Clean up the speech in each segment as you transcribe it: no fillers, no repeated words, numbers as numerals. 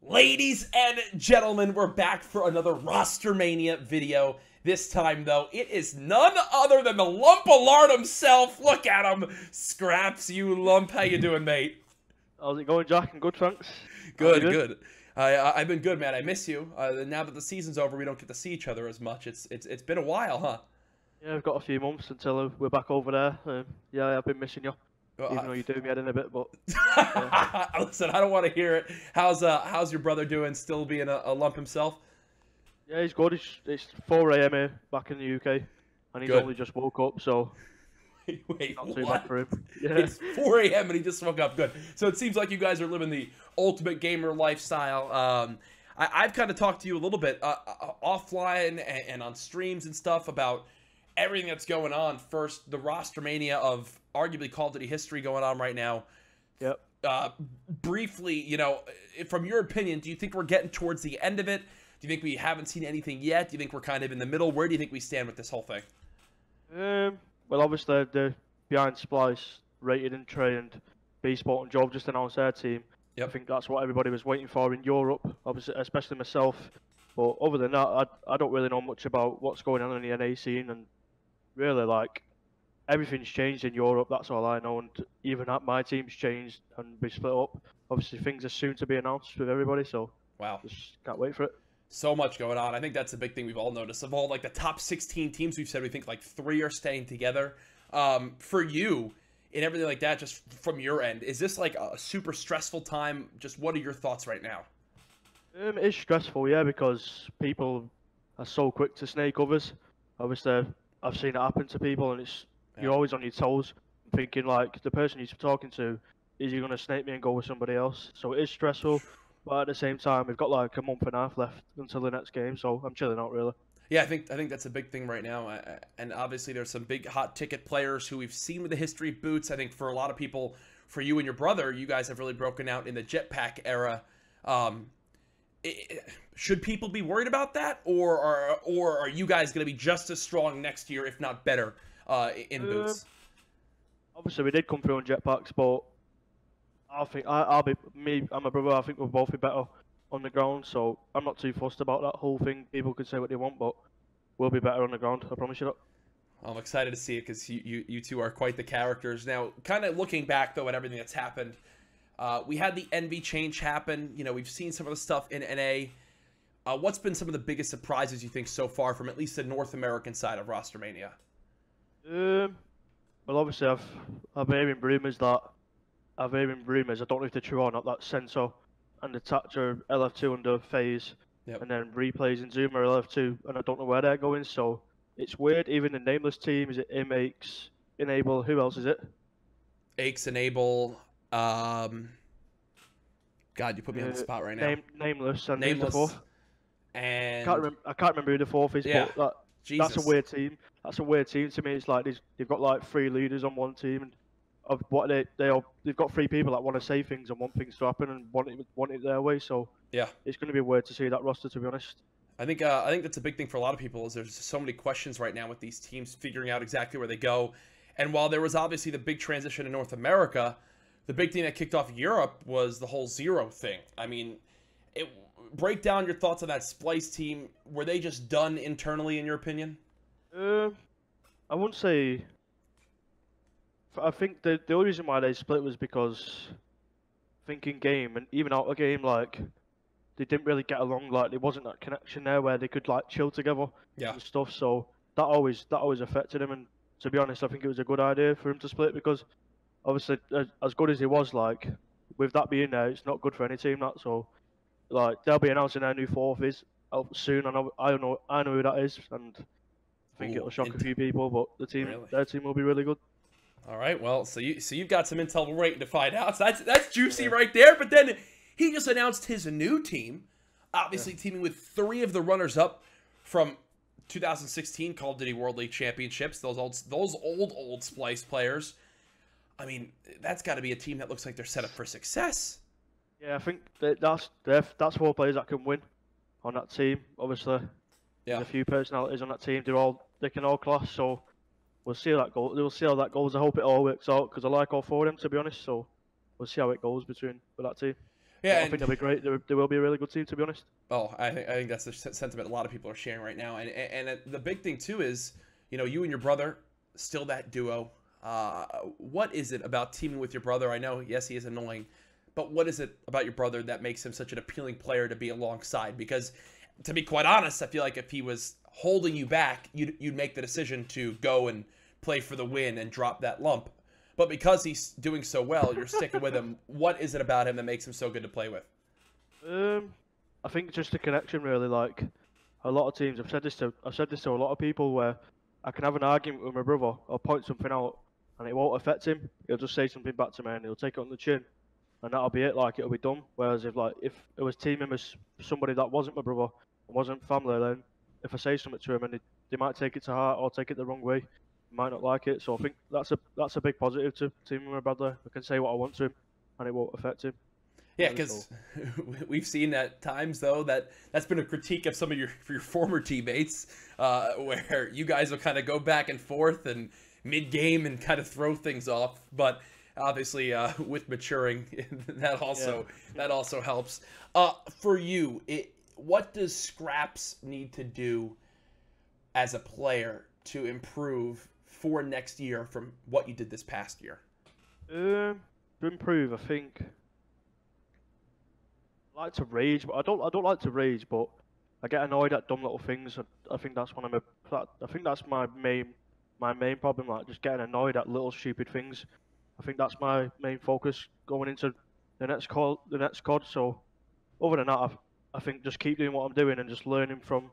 Ladies and gentlemen, we're back for another ROSTERMANIA video. This time, though, it is none other than the lump of lard himself. Look at him. Skrapz, you lump. How you doing, mate? How's it going, Jack? I'm good, thanks. Good, good. I've been good, man. I miss you. Now that the season's over, we don't get to see each other as much. It's been a while, huh? Yeah, we've got a few months until we're back over there. Yeah, I've been missing you. Well, Even though you do me head in a bit, but... Yeah. Listen, I don't want to hear it. How's your brother doing, still being a lump himself? Yeah, he's good. It's 4 AM here, back in the UK. And he's only just woke up, so... Wait, not too what? bad for him. Yeah. It's 4 a.m. and he just woke up. Good. So it seems like you guys are living the ultimate gamer lifestyle. I've kind of talked to you a little bit offline and on streams and stuff about everything that's going on. First, the ROSTERMANIA of arguably Call of Duty history going on right now. Yep. Briefly, you know, from your opinion, do you think we're getting towards the end of it? Do you think we haven't seen anything yet? Do you think we're kind of in the middle? Where do you think we stand with this whole thing? Well, obviously, the Behind Splice, Rated and Trained, B-Sport and Job just announced their team. Yep. I think that's what everybody was waiting for in Europe, obviously, especially myself. But other than that, I don't really know much about what's going on in the NA scene, and really, like, everything's changed in Europe, that's all I know, and even that, my team's changed and we split up. Obviously, things are soon to be announced with everybody, so wow, just can't wait for it. So much going on. I think that's a big thing we've all noticed. Of all, like, the top 16 teams we've said, we think, like, 3 are staying together. For you, and everything like that, just from your end, is this, like, a super stressful time? Just what are your thoughts right now? It is stressful, yeah, because people are so quick to snake others. Obviously, I've seen it happen to people, and you're always on your toes, thinking, like, the person you're talking to, is he going to snake me and go with somebody else? So it is stressful. But at the same time, we've got like a month and a half left until the next game, so I'm chilling out really. Yeah, I think that's a big thing right now, and obviously there's some big hot ticket players who we've seen with the history of boots. I think for a lot of people, for you and your brother, you guys have really broken out in the jetpack era. Should people be worried about that, or are you guys going to be just as strong next year, if not better, in boots? Obviously, we did come through on jetpacks, but I think I'll be me and my brother. I think we'll both be better on the ground, so I'm not too fussed about that whole thing. People could say what they want, but we'll be better on the ground. I promise you that. I'm excited to see it because you two are quite the characters. Now, kind of looking back though at everything that's happened, we had the Envy change happen. You know, we've seen some of the stuff in NA. What's been some of the biggest surprises you think so far from at least the North American side of ROSTERMANIA? Well, obviously I've been hearing rumours that. I don't know if they're true or not, that Sensor and the Tactor LF2 under phase, and then replays in Zoom are LF2, and I don't know where they're going, so it's weird. Even the nameless team, is it Aches, Enable, who else is it? Aches, Enable, God, you put me on the spot right now. Nameless, and Nameless. The fourth. And I can't remember who the fourth is, yeah. but that's a weird team. That's a weird team to me. It's like they've got like 3 leaders on one team, and of what they've got 3 people that want to say things and want things to happen and want it their way. So yeah, it's going to be weird to see that roster, to be honest. I think that's a big thing for a lot of people. Is there's so many questions right now with these teams figuring out exactly where they go. And while there was obviously the big transition in North America, the big thing that kicked off Europe was the whole Zero thing. I mean, break down your thoughts on that Splice team. Were they just done internally, in your opinion? I wouldn't say. I think the only reason why they split was because thinking game and even out of game, like, they didn't really get along. Like, there wasn't that connection there where they could like chill together and stuff. So that always affected him. And to be honest, I think it was a good idea for him to split because obviously, as good as he was, like, with that being there, it's not good for any team. That so, like, they'll be announcing their new fourth is out soon. I know who that is, and I think it'll shock a few people. But their team will be really good. All right, well, so you've got some intel we're waiting to find out. So that's juicy right there. But then he just announced his new team, obviously teaming with 3 of the runners-up from 2016 Call of Duty World League Championships. Those old Splice players. I mean, that's got to be a team that looks like they're set up for success. Yeah, I think that's 4 players that can win on that team. Obviously, there's a few personalities on that team. They can all class. So. We'll see how that goes. We'll see how that goes. I hope it all works out because I like all 4 of them, to be honest. So we'll see how it goes with that team. Yeah, I think they'll be great. They will be a really good team, to be honest. Oh, I think that's the sentiment a lot of people are sharing right now, and the big thing too is, you know, you and your brother still that duo. What is it about teaming with your brother? I know, yes, he is annoying, but what is it about your brother that makes him such an appealing player to be alongside? Because, to be quite honest, I feel like if he was holding you back, you'd make the decision to go and play for the win and drop that lump. But because he's doing so well, you're sticking with him. What is it about him that makes him so good to play with? I think just the connection, really. Like a lot of teams, I've said this to a lot of people where I can have an argument with my brother. I'll point something out, and it won't affect him. He'll just say something back to me, and he'll take it on the chin, and that'll be it. Like it'll be done. Whereas if it was teaming with somebody that wasn't my brother, and wasn't family, then if I say something to him, and they might take it to heart or take it the wrong way, might not like it. So I think that's a big positive to teaming with my brother. I can say what I want to him, and it won't affect him. Yeah, because we've seen at times though that's been a critique of some of your former teammates, where you guys will kind of go back and forth and mid-game and kind of throw things off. But obviously, with maturing, that also helps. For you, what does Skrapz need to do as a player to improve for next year from what you did this past year? To improve, I think. I like to rage, but I don't like to rage, but I get annoyed at dumb little things. I think that's my main problem. Like just getting annoyed at little stupid things. I think that's my main focus going into the next COD. So other than that, I think just keep doing what I'm doing and just learning from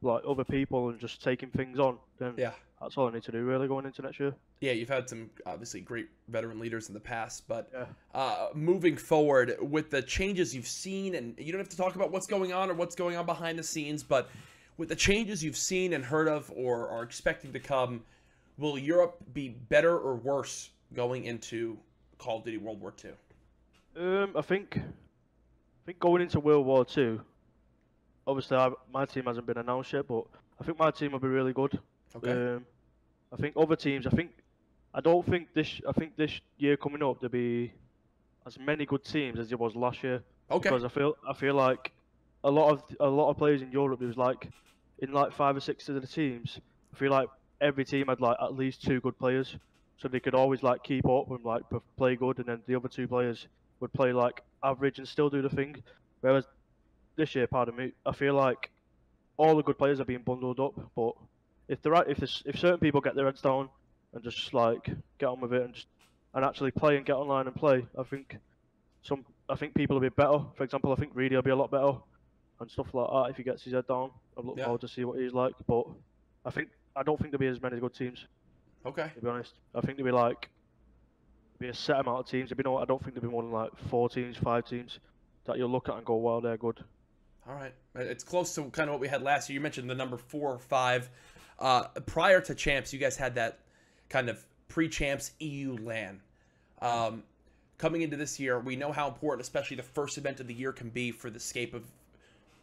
like other people and just taking things on. Then Yeah. That's all I need to do really going into next year. Yeah, you've had some obviously great veteran leaders in the past, but Yeah. Moving forward with the changes you've seen, and you don't have to talk about what's going on or what's going on behind the scenes, but with the changes you've seen and heard of or are expecting to come, will Europe be better or worse going into Call of Duty World War II? I think going into World War II, obviously my team hasn't been announced yet, but I think my team will be really good. Okay. I think other teams. I think this year coming up there'll be as many good teams as there was last year. Okay. Because I feel like a lot of players in Europe. It was like in like 5 or 6 of the teams. I feel like every team had like at least 2 good players, so they could always like keep up and like play good, and then the other 2 players would play like average and still do the thing. Whereas this year, pardon me, I feel like all the good players are being bundled up, but if certain people get their heads down and just like get on with it and actually play and get online and play, I think people will be better. For example, I think Reedy will be a lot better and stuff like that if he gets his head down. I look forward to see what he's like, but I don't think there'll be as many good teams. Okay. To be honest, I think there'll be a set amount of teams. I don't think there'll be more than like 4 teams, 5 teams that you'll look at and go, wow, they're good. All right. It's close to kind of what we had last year. You mentioned the number 4 or 5. Prior to Champs, you guys had that kind of pre-Champs EU LAN. Coming into this year, we know how important, especially the first event of the year, can be for the scape of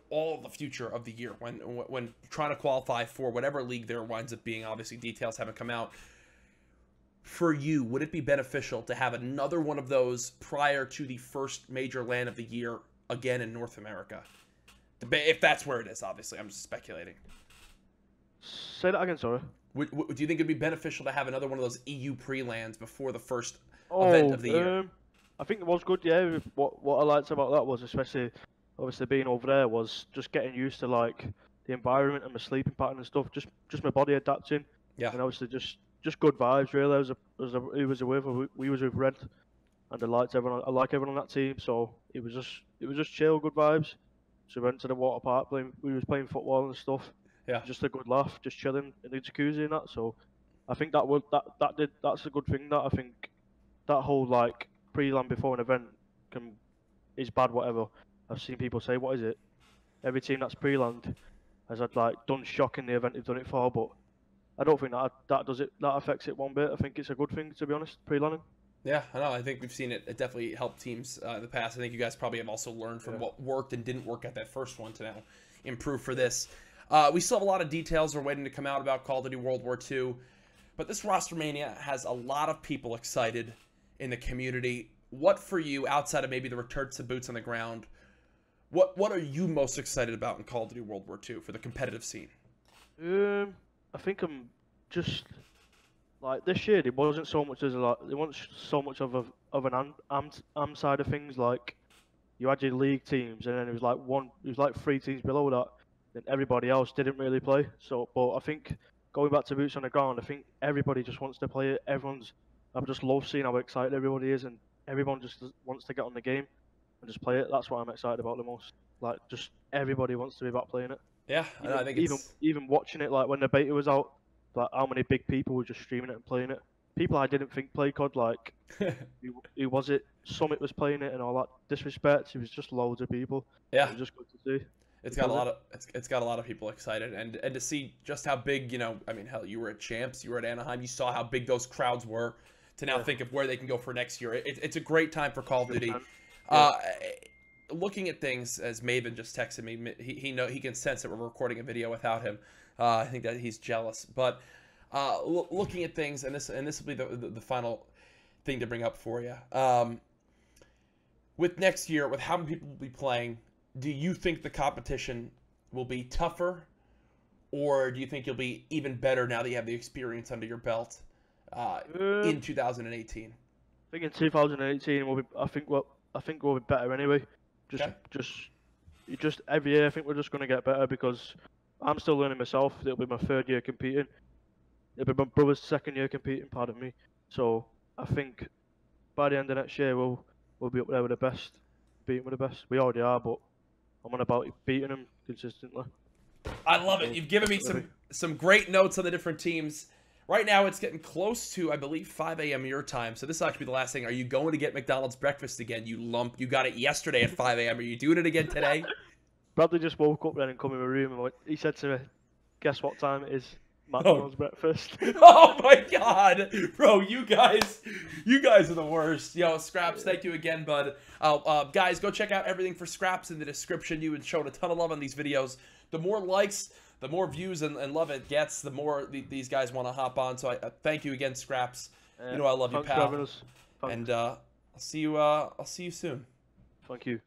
all the future of the year. When trying to qualify for whatever league there winds up being, obviously details haven't come out. For you, would it be beneficial to have another one of those prior to the first major LAN of the year again in North America? If that's where it is, obviously. I'm just speculating. Say that again, sorry. Do you think it'd be beneficial to have another one of those EU pre-lands before the first event of the year? I think it was good, yeah. What I liked about that was, especially, obviously being over there, was just getting used to like the environment and my sleeping pattern and stuff. Just my body adapting. Yeah. And obviously just good vibes, really. Who was with? We was with Red, and I like everyone on that team. So it was just chill, good vibes. So we went to the water park, we was playing football and stuff. Yeah. Just a good laugh, just chilling in the jacuzzi and that. So I think that's a good thing. That I think that whole like pre-land before an event is bad. Whatever. I've seen people say, what is it? Every team that's pre-land has had like done shock in the event they've done it for, but I don't think that does it. That affects it one bit. I think it's a good thing, to be honest. Pre-landing. Yeah, I know. I think we've seen it definitely help teams in the past. I think you guys probably have also learned from what worked and didn't work at that first one to now improve for this. We still have a lot of details are waiting to come out about Call of Duty World War II, but this ROSTERMANIA has a lot of people excited in the community. what for you, outside of maybe the return to boots on the ground, what are you most excited about in Call of Duty World War II for the competitive scene? I think I'm just like this year. It wasn't so much as like there wasn't so much of an am side of things. Like you had your league teams, and then it was like 3 teams below that. Then everybody else didn't really play. So, but I think going back to boots on the ground, I think everybody just wants to play it. I just love seeing how excited everybody is, and everyone just wants to get on the game and just play it. That's what I'm excited about the most. Like, just everybody wants to be back playing it. Yeah, I think Even watching it, like when the beta was out, like how many big people were just streaming it and playing it. People I didn't think played COD, like who was it? Summit was playing it and all that. Disrespect, it was just loads of people. Yeah, it was just good to see. It's got a lot of people excited, and to see just how big, I mean, hell, you were at Champs, you were at Anaheim, you saw how big those crowds were. To now think of where they can go for next year, it's a great time for Call of Duty. Looking at things, as Maven just texted me, he can sense that we're recording a video without him. I think that he's jealous. But looking at things, and this will be the final thing to bring up for you. With next year, with how many people will be playing, do you think the competition will be tougher, or do you think you'll be even better now that you have the experience under your belt in 2018? I think in 2018 I think we'll be better anyway. Just every year I think we're just going to get better because I'm still learning myself. It'll be my 3rd year competing. It'll be my brother's 2nd year competing. Pardon me. So I think by the end of next year we'll be up there with the best, beating with the best. We already are, but I'm on about beating them consistently. I love it. You've given me some great notes on the different teams. Right now, it's getting close to, I believe, 5 a.m. your time. So this will actually be the last thing. Are you going to get McDonald's breakfast again, you lump? You got it yesterday at 5 a.m. Are you doing it again today? Bradley just woke up then and come in my room and he said to me, "Guess what time it is? McDonald's breakfast." Oh my God, bro! You guys are the worst. Yo, Skrapz, thank you again, bud. Guys, go check out everything for Skrapz in the description. You have shown a ton of love on these videos. The more likes, the more views and love it gets, the more these guys want to hop on. So I thank you again, Skrapz. I love you, pal. And I'll see you soon. Thank you.